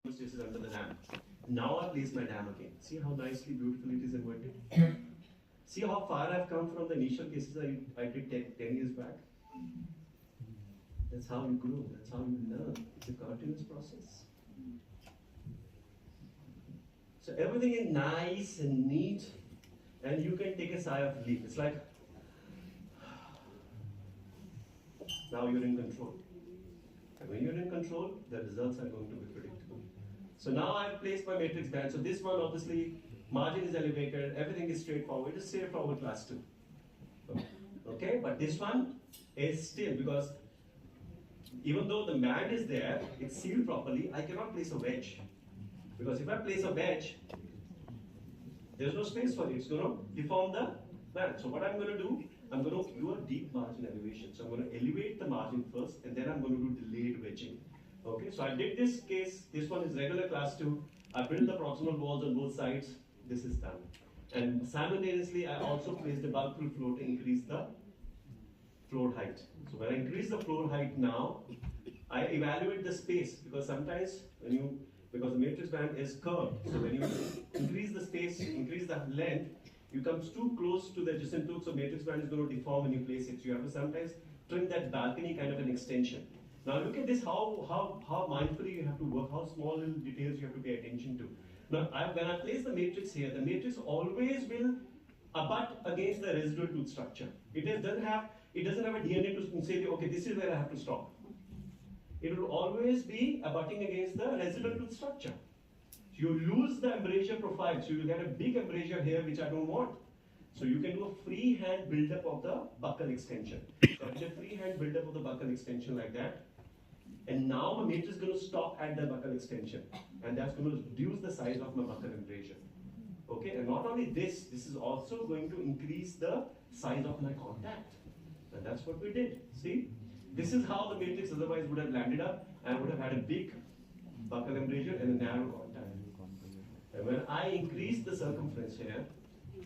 is under the dam. Now I place my dam again. See how nicely, beautifully it is inverted? See how far I've come from the initial cases I did 10 years back? That's how you grow, that's how you learn. It's a continuous process. So everything is nice and neat, and you can take a sigh of relief. It's like, now you're in control. And when you're in control, the results are going to be predictable. So now I've placed my matrix band. So this one, obviously, margin is elevated, everything is straightforward. It's straightforward class 2. Okay, but this one is still, because even though the band is there, it's sealed properly, I cannot place a wedge. Because if I place a wedge, there's no space for it. It's going to deform the band. So what I'm going to do, I'm going to do a deep margin elevation. So I'm going to elevate the margin first, and then I'm going to do delayed wedging. Okay, so I did this case. This one is regular class 2. I built the proximal walls on both sides. This is done. And simultaneously, I also placed the bulk fill floor to increase the floor height. So when I increase the floor height now, I evaluate the space, because sometimes because the matrix band is curved, so when you increase the space, increase the length, you come too close to the adjacent tooth, so matrix band is going to deform when you place it. So you have to sometimes trim that balcony kind of an extension. Now look at this, how mindfully you have to work, how small little details you have to pay attention to. Now when I place the matrix here, the matrix always will abut against the residual tooth structure. It doesn't have a DNA to say, okay, this is where I have to stop. It will always be abutting against the residual tooth structure. So you lose the embrasure profile, so you get a big embrasure here, which I don't want. So you can do a freehand buildup of the buccal extension. So I did a freehand buildup of the buccal extension like that. And now my matrix is going to stop at the buccal extension. And that's going to reduce the size of my buccal embrasure. Okay, and not only this is also going to increase the size of my contact. And that's what we did. See? This is how the matrix otherwise would have landed up, and would have had a big buccal embrasure and a narrow contact. And when I increase the circumference here,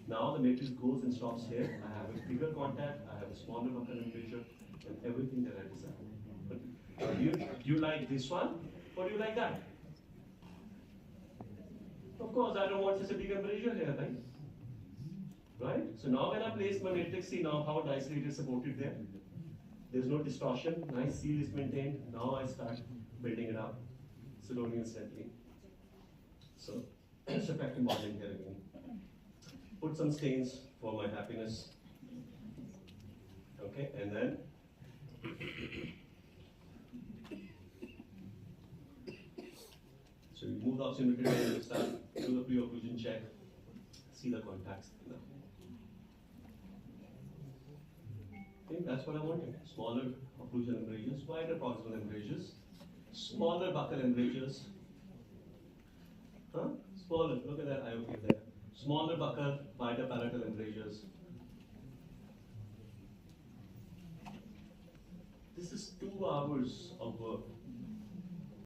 now the matrix goes and stops here. I have a bigger contact, I have a smaller buccal embrasure, and everything that I desire. But do you like this one, or do you like that? Of course, I don't want such a big embrasure here, right? Right? So now when I place my matrix, see now how nicely it is supported there. There's no distortion, nice seal is maintained. Now I start building it up slowly and steadily. So, subtractive modeling here again. Put some stains for my happiness. Okay, and then so you move the oxygen material, start, do the pre-occlusion check, see the contacts. That's what I wanted. Smaller occlusion embrasures, wider proximal embrasures, smaller buccal embrasures. Smaller, look at that IOP there. Smaller buccal, wider palatal embrasures. This is 2 hours of work.